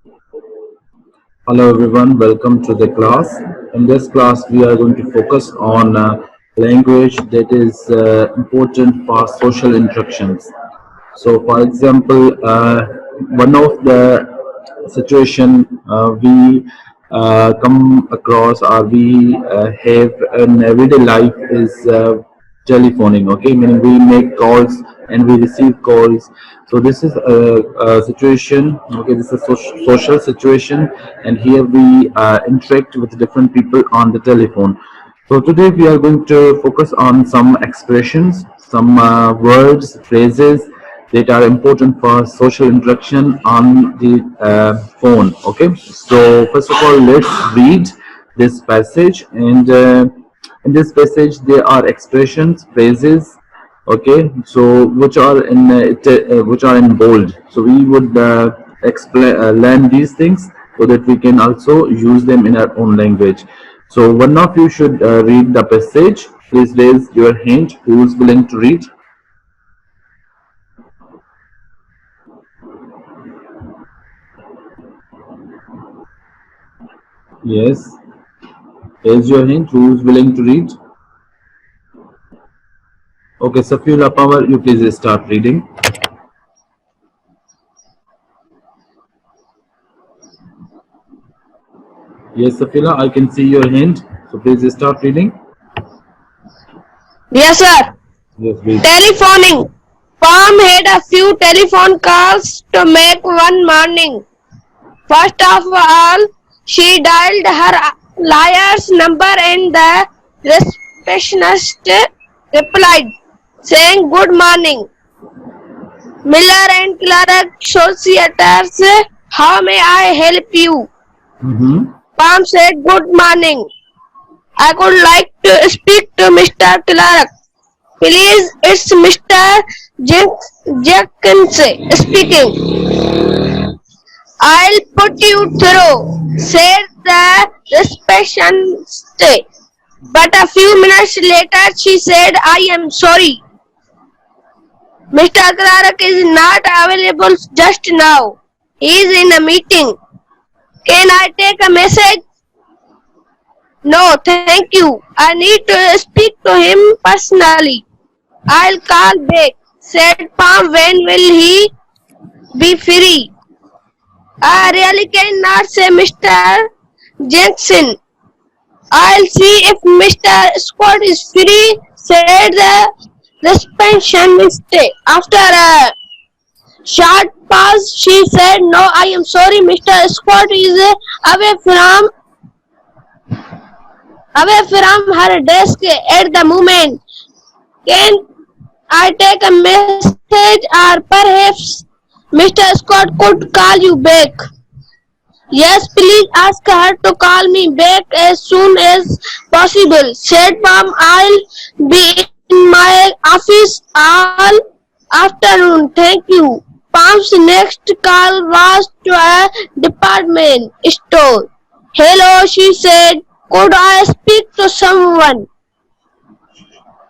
Hello everyone, welcome to the class. In this class, we are going to focus on language that is important for social interactions. So, for example, one of the situation we come across or we have in everyday life is telephoning. Okay, meaning we make calls and we receive calls. So this is a situation. Okay, this is a social situation, and here we interact with different people on the telephone. So today we are going to focus on some expressions, some words, phrases that are important for social interaction on the phone. Okay, so first of all, let's read this passage, and in this passage there are expressions, phrases. Okay, so which are in bold. So we would explain learn these things so that we can also use them in our own language. So one of you should read the passage. Please raise your hand. Who is willing to read? Yes. Raise your hand. Who is willing to read? Okay, Safiyullah Power, you please start reading. Yes, Safila, I can see your hand. So please start reading. Yes, sir. Yes, please. Telephoning. Palm had a few telephone calls to make one morning. First of all, she dialed her lawyer's number and the receptionist replied, saying good morning. Miller and Clark Associates, how may I help you? Mm-hmm. Palm said good morning. I would like to speak to Mr. Clark. Please, it's Mr. Jenkins speaking. I'll put you through, said the receptionist. But a few minutes later, she said, I am sorry. Mr. Clark is not available just now. He is in a meeting. Can I take a message? No, thank you. I need to speak to him personally. I'll call back, said Palm. When will he be free? I really cannot say, Mr. Jackson. I'll see if Mr. Scott is free, said the receptionist. After a short pause, she said, no, I am sorry, Mr. Scott is away from her desk at the moment. Can I take a message, or perhaps Mr. Scott could call you back? Yes, please ask her to call me back as soon as possible, said Palm. I'll be in my office all afternoon. Thank you. Palm's next call was to a department store. Hello, she said. Could I speak to someone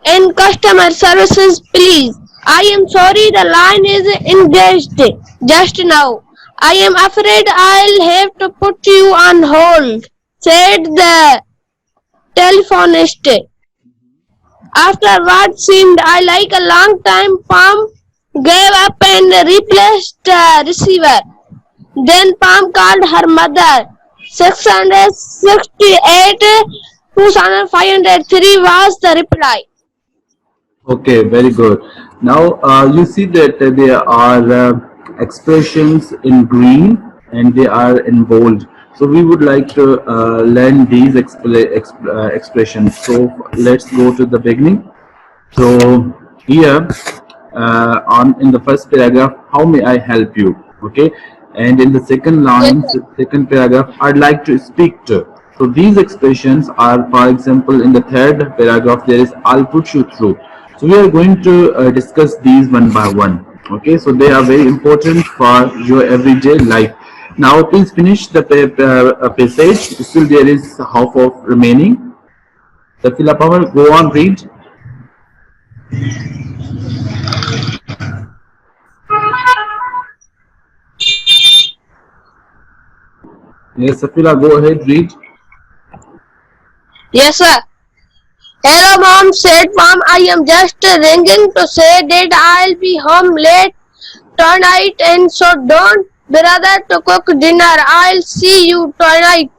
in customer services, please? I am sorry, the line is engaged just now. I am afraid I'll have to put you on hold, said the telephonist. After what seemed like a long time, Palm gave up and replaced the receiver. Then Palm called her mother. 668 2503 was the reply. Okay, very good. Now you see that there are expressions in green and they are in bold. So we would like to learn these expressions. So let's go to the beginning. So here on in the first paragraph, how may I help you? Okay, and in the second line, second paragraph, I'd like to speak to. So these expressions are, for example, in the third paragraph, there is I'll put you through. So we are going to discuss these one by one. Okay, so they are very important for your everyday life. Now please finish the passage. Still there is half of remaining. The fill power, go on, read. Yes, Safira, go ahead, read. Yes, sir. Hello, mom, said mom. I am just ringing to say that I'll be home late tonight and so don't bother to cook dinner. I'll see you tonight.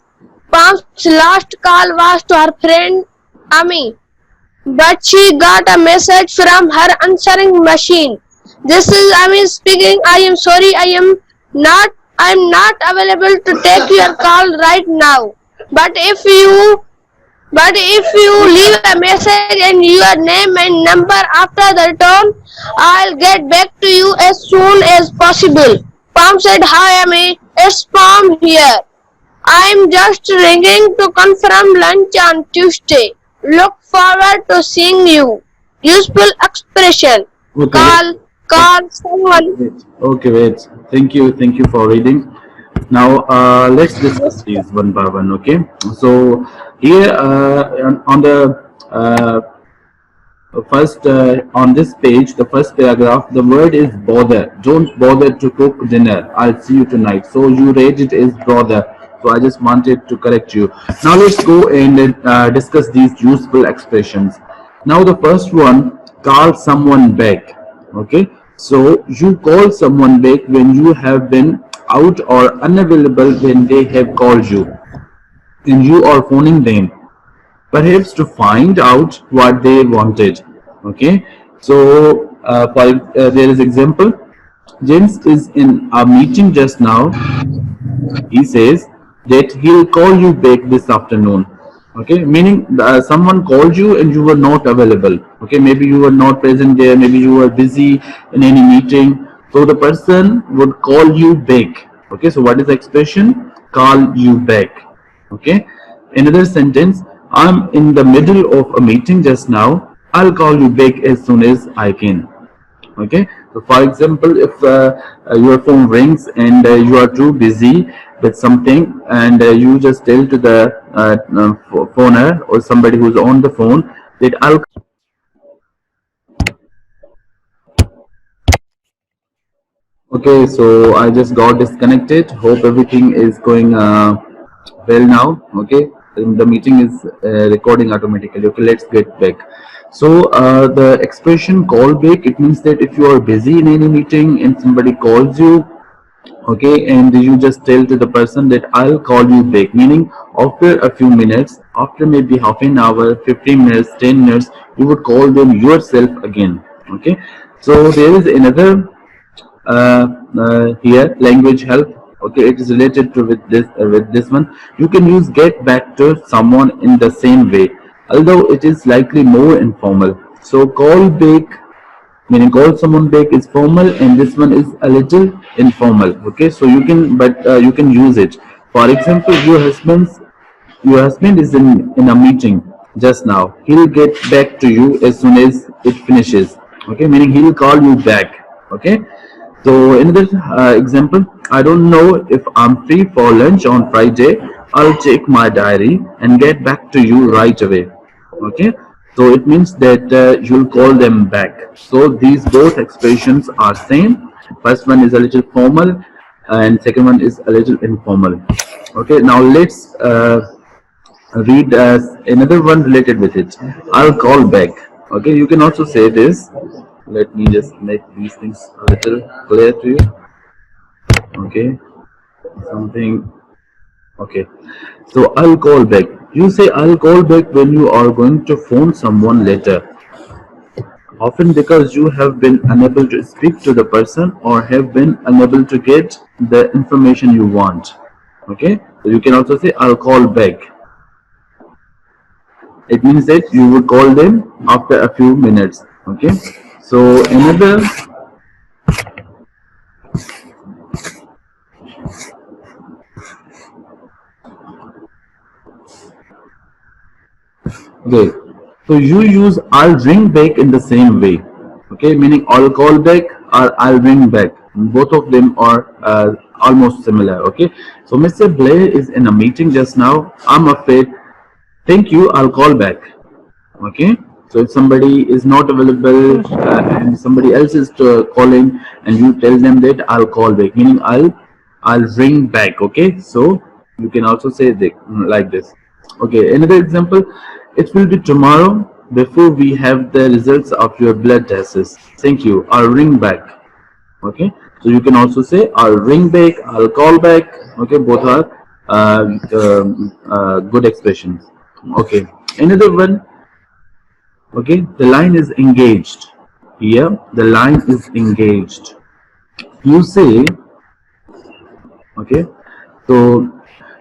Mom's last call was to her friend Ami, but she got a message from her answering machine. This is Ami speaking. I am sorry, I am not available to take your call right now. But if you leave a message and your name and number after the tone, I'll get back to you as soon as possible. Palm said, Hi Ami, it's Palm here. I'm just ringing to confirm lunch on Tuesday. Look forward to seeing you. Useful expression. Okay, Call someone. wait. Okay, wait. Thank you for reading. Now, let's discuss these one by one. Okay. So here on the first on this page, the first paragraph, the word is bother. Don't bother to cook dinner. I'll see you tonight. So you read it as bother. So I just wanted to correct you. Now let's go and discuss these useful expressions. Now the first one, call someone back. Okay. So you call someone back when you have been out or unavailable when they have called you, and you are phoning them perhaps to find out what they wanted. Okay, so there is example. James is in a meeting just now. He says that he'll call you back this afternoon. Okay, meaning someone called you and you were not available. Okay, maybe you were not present there, maybe you were busy in any meeting, so the person would call you back. Okay, so what is the expression? Call you back. Okay, another sentence, I'm in the middle of a meeting just now. I'll call you back as soon as I can. Okay, so for example, if your phone rings and you are too busy with something, and you just tell to the phoner or somebody who's on the phone that I'll. Okay, so I just got disconnected. Hope everything is going well now. Okay, and the meeting is recording automatically. Okay, let's get back. So the expression call back, it means that if you are busy in any meeting and somebody calls you, okay, and you just tell to the person that I'll call you back, meaning after a few minutes, after maybe half an hour, 15 minutes, 10 minutes, you would call them yourself again. Okay, so there is another here, language help. Okay, it is related to with this one. You can use get back to someone in the same way, although it is likely more informal. So call back, meaning call someone back, is formal, and this one is a little informal. Okay, so you can, but you can use it. For example, your husband is in a meeting just now. He'll get back to you as soon as it finishes. Okay, meaning he'll call you back. Okay, so another example, I don't know if I'm free for lunch on Friday. I'll check my diary and get back to you right away. Okay, so it means that you'll call them back. So these both expressions are same. First one is a little formal and second one is a little informal. Okay, now let's read another one related with it. I'll call back. Okay, you can also say this. Let me just make these things a little clear to you. Okay, something. Okay, so I'll call back. You say I'll call back when you are going to phone someone later, often because you have been unable to speak to the person or have been unable to get the information you want. Okay, so you can also say I'll call back. It means that you would call them after a few minutes. Okay, so another. Okay, so you use I'll ring back in the same way. Okay, meaning I'll call back or I'll ring back. Both of them are almost similar. Okay, so Mr. Blair is in a meeting just now. I'm afraid. Thank you, I'll call back. Okay, so if somebody is not available and somebody else is calling, and you tell them that I'll call back, meaning I'll ring back. Okay, so You can also say like this. Okay, another example. It will be tomorrow before we have the results of your blood tests. Thank you. I'll ring back. Okay, so you can also say I'll ring back, I'll call back. Okay, both are good expressions. Okay, another one. Okay, the line is engaged. Here, the line is engaged. You say, okay, so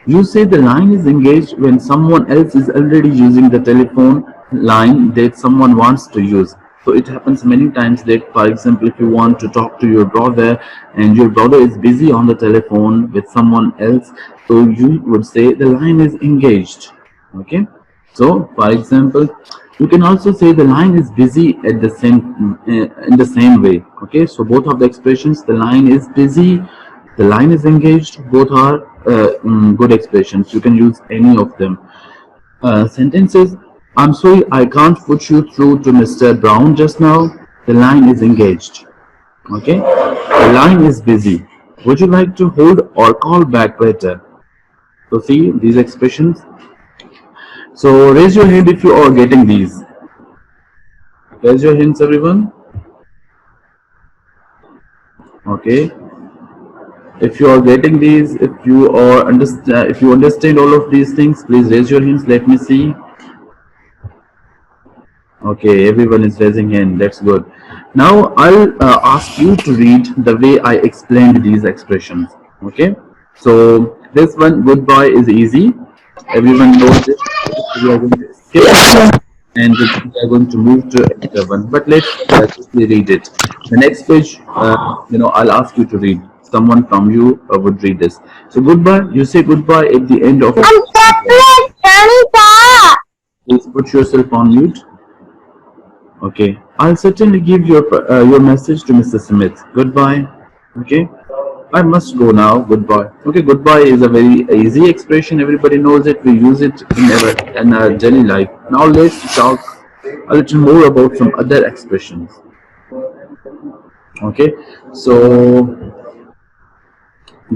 you say the line is engaged when someone else is already using the telephone line that someone wants to use. So it happens many times that, for example, if you want to talk to your brother and your brother is busy on the telephone with someone else, so you would say the line is engaged. Okay. So, for example, you can also say the line is busy at the same in the same way. Okay. So both of the expressions, the line is busy, the line is engaged, both are good expressions. You can use any of them. Sentences. I'm sorry, I can't put you through to Mr. Brown just now. The line is engaged. Okay. The line is busy. Would you like to hold or call back later? So see these expressions. So raise your hand if you are getting these. Raise your hands, everyone. Okay. If you are getting these, if you understand all of these things, please raise your hands. Let me see. Okay, everyone is raising hand. That's good. Now I'll ask you to read the way I explained these expressions. Okay. So this one, goodbye, is easy. Everyone knows this. We are going to skip Yes, this sir. and we are going to move to another one. But let's quickly read it. The next page, I'll ask you to read. Someone from you would read this. So goodbye. You say goodbye at the end of. I'm chocolate, Anita. Please put yourself on mute. Okay. I'll certainly give your message to Mr. Smith. Goodbye. Okay. I must go now. Goodbye. Okay. Goodbye is a very easy expression. Everybody knows it. We use it in our daily life. Now let's talk a little more about some other expressions. Okay. So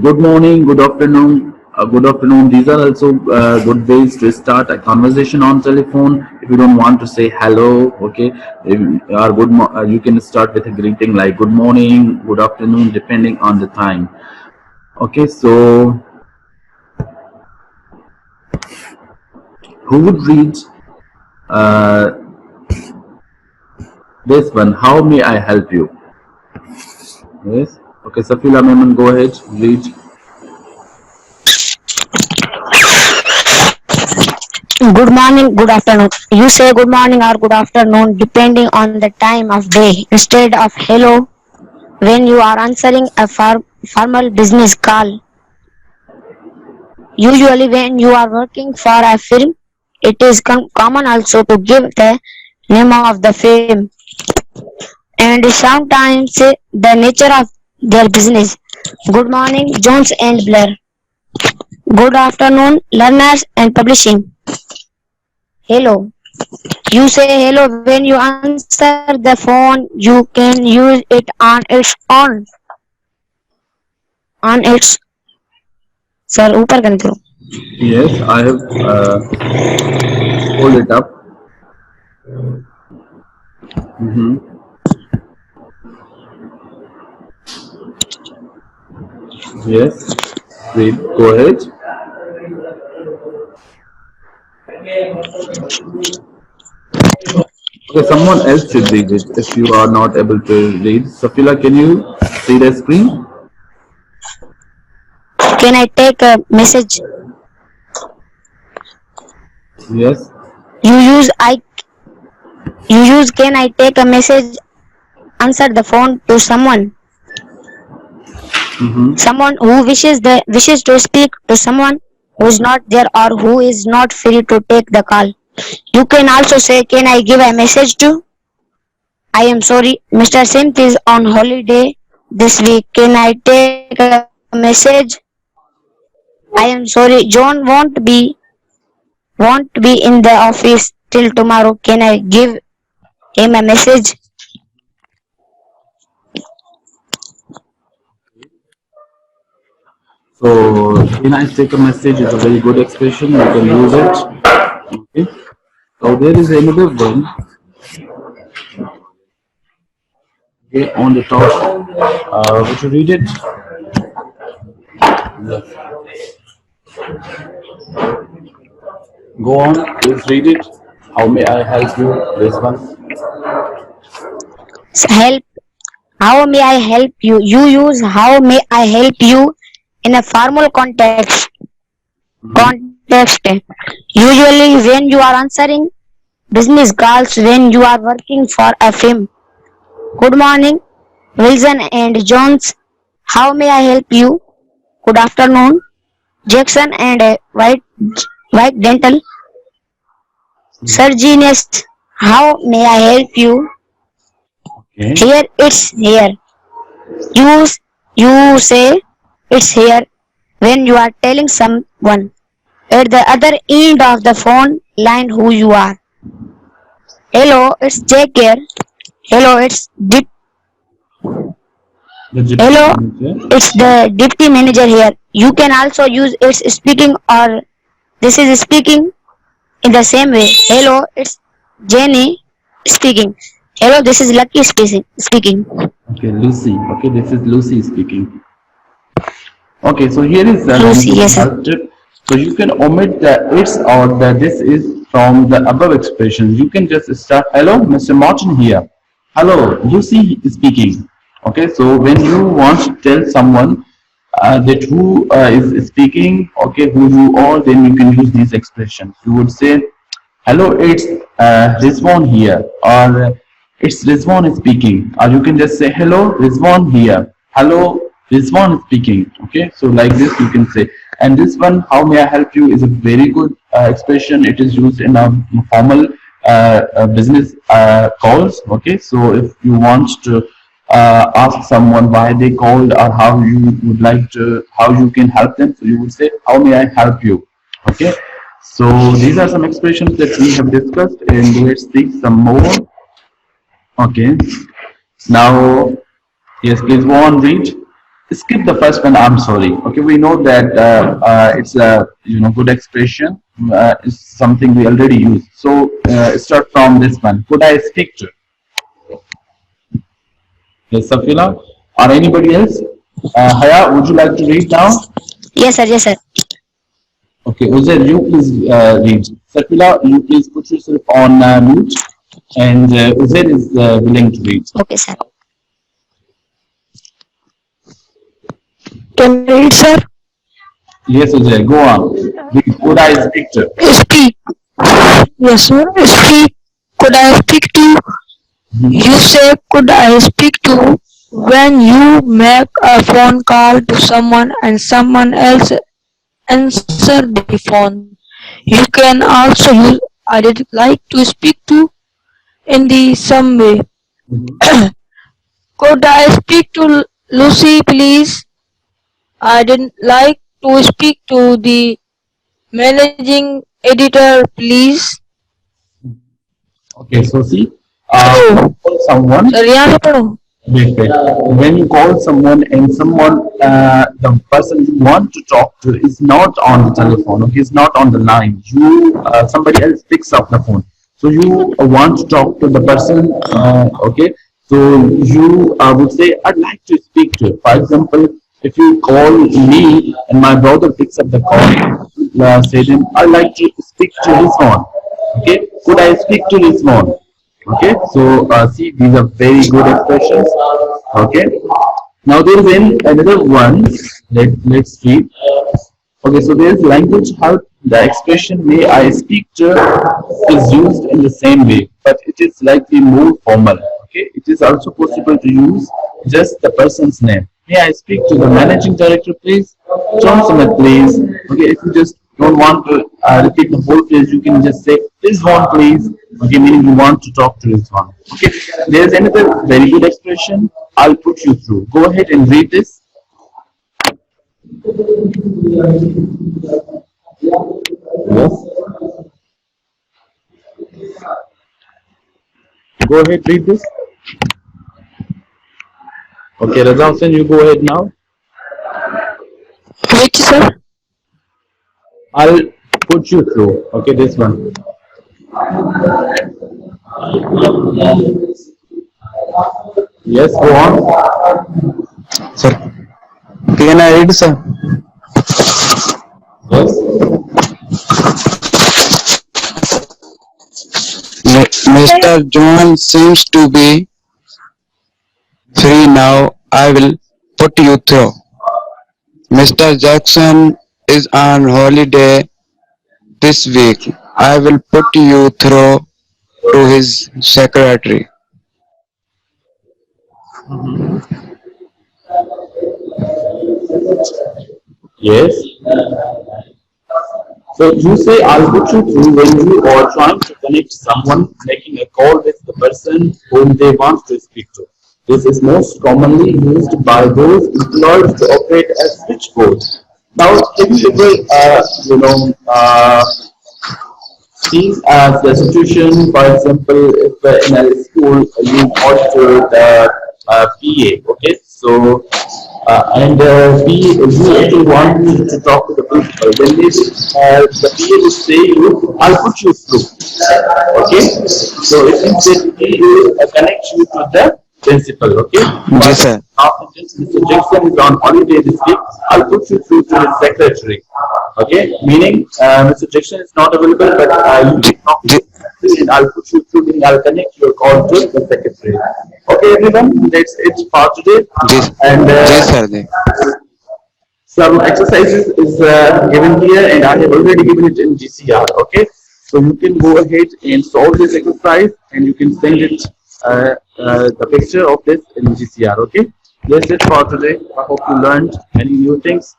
good morning, good afternoon, good afternoon. These are also good ways to start a conversation on telephone. If you don't want to say hello, okay, you can start with a greeting like good morning, good afternoon, depending on the time. Okay, so who would read uh, this one? How may I help you? Yes. Okay, Safila Memon, go ahead, read. Good morning, good afternoon. You say good morning or good afternoon depending on the time of day instead of hello when you are answering a formal business call. Usually, when you are working for a firm, it is common also to give the name of the firm and sometimes the nature of their business. Good morning, Jones and Blair. Good afternoon, learners and publishing. Hello. You say hello when you answer the phone. You can use it on its own. On its. Sir ऊपर करने दो. Yes, I have pulled it up. Yes, read. Go ahead. Okay, someone else should read it if you are not able to read. Safila, can you see the screen? Can I take a message? Yes. You use I. You use can I take a message? Answer the phone to someone. Someone who wishes to speak to someone who is not there or who is not free to take the call. You can also say, can I give a message to? I am sorry, Mr. Simth is on holiday this week. Can I take a message? I am sorry, John won't be in the office till tomorrow. Can I give him a message? So nice take a message is a very good expression. You can use it. Okay. So there is another one. Okay, on the top. Would you read it? Yes. Go on, please read it. How may I help you? This one. Help. How may I help you? You use how may I help you in a formal context. Usually when you are answering business calls, when you are working for a firm. Good morning, Wilson and Jones. How may I help you? Good afternoon, Jackson and White Dental. Surgeonist. How may I help you? Okay. Here it's here. Use you say it's here when you are telling someone at the other end of the phone line who you are. Hello, it's Jake here. Hello, The gypsy hello, manager. it's the deputy manager here. You can also use it's speaking or this is speaking in the same way. Hello, it's Jenny speaking. Hello, this is Lucky speaking. Okay, Lucy. Okay, this is Lucy speaking. Okay, so here is the Lucy, language yes sir. help tip. So you can omit the it's or the this is from the above expressions. You can just start, hello, Mr. Martin here. Hello, Lucy speaking. Okay, so when you want to tell someone that who is speaking, okay, who you are, then you can use these expressions. You would say, hello, it's Rizwan here, or it's Rizwan speaking, or you can just say, hello, Rizwan here. Hello, Rizwan speaking. Okay, so like this you can say. And this one, how may I help you, is a very good expression. It is used in a formal business calls. Okay, so if you want to ask someone why they called or how you would like to, how you can help them, so you would say, how may I help you? Okay, so these are some expressions that we have discussed, and let's see some more. Okay, now, yes, please go on, read. Skip the first one, I'm sorry. Okay, we know that it's a good expression. It's something we already use. So start from this one. Could I speak to? Yes, Safila, or anybody else? Haya, would you like to read now? Yes sir, yes sir. Okay, Uzair, you please read. Safila, you please put yourself on mute, and Uzair is willing to read. Okay sir. Can I read, sir? Yes, Uzair, go on. Read. Could I speak to? Speak. Yes, sir. Speak. Could I speak to? You say, could I speak to when you make a phone call to someone and someone else answer the phone. You can also use I'd like to speak to in the some way. Could I speak to Lucy, please? I didn't like to speak to the managing editor, please. Okay, so see, Oh, call someone. Sir यहाँ पे पढ़ो. Wait, wait. When you call someone and someone, the person you want to talk to is not on the telephone, okay, is not on the line. You, somebody else picks up the phone. So you want to talk to the person, okay. So you would say, I'd like to speak to. For example, if you call me and my brother picks up the call, say then, I'd like to speak to this one. Okay, could I speak to this one? Okay, so see, these are very good expressions. Okay, now there is another one. Let's read. Okay, so there is language help. The expression "may I speak to" is used in the same way, but it is slightly more formal. Okay, it is also possible to use just the person's name. May I speak to the managing director, please? John Smith, please. Okay, if you just don't want to repeat the whole phrase, you can just say this one, please. Okay, meaning you want to talk to this one. Okay, there is another very good expression. I'll put you through. Go ahead and read this. Yes. Go ahead, read this. Okay, Raza Hussain, you go ahead now. Which, sir? I'll put you through. Okay, this one. Yes, go on. Sir, can I read, sir? Yes. Mr. John seems to be free now. I will put you through. Mr. Jackson is on holiday this week. I will put you through to his secretary. Yes. So you say I'll put you through when you are trying to connect someone, making a call with the person whom they want to speak to. This is most commonly used by those employed to operate as switchboard. Now, have you ever, seen as the situation, for example, if in a school you order the PA, okay, so and you actually want to talk to the principal, then this, the PA will say you, I'll put you through, okay, so it means that he will connect you to the principal, okay, Yes, but sir. after this, Mr. Jackson is on holiday this week, I'll put you through to his secretary. Okay, meaning Mr. Jackson is not available, but you J- can talk to j- the secretary and I'll put you through and I'll connect your call to the secretary. Okay, everyone, that's it for today. Yes, And yes, sir. some exercises is given here and I have already given it in GCR. Okay, so you can go ahead and solve this exercise and you can send it the picture of this in GCR. Okay, that's it for today. I hope you learned many new things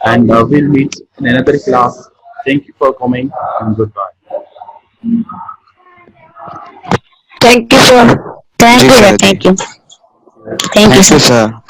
and we'll meet in another class. Thank you for coming and goodbye. Thank you, sir. Thank you, Yes, sir. sir. Thank you. Thank you, Thank you, sir. sir.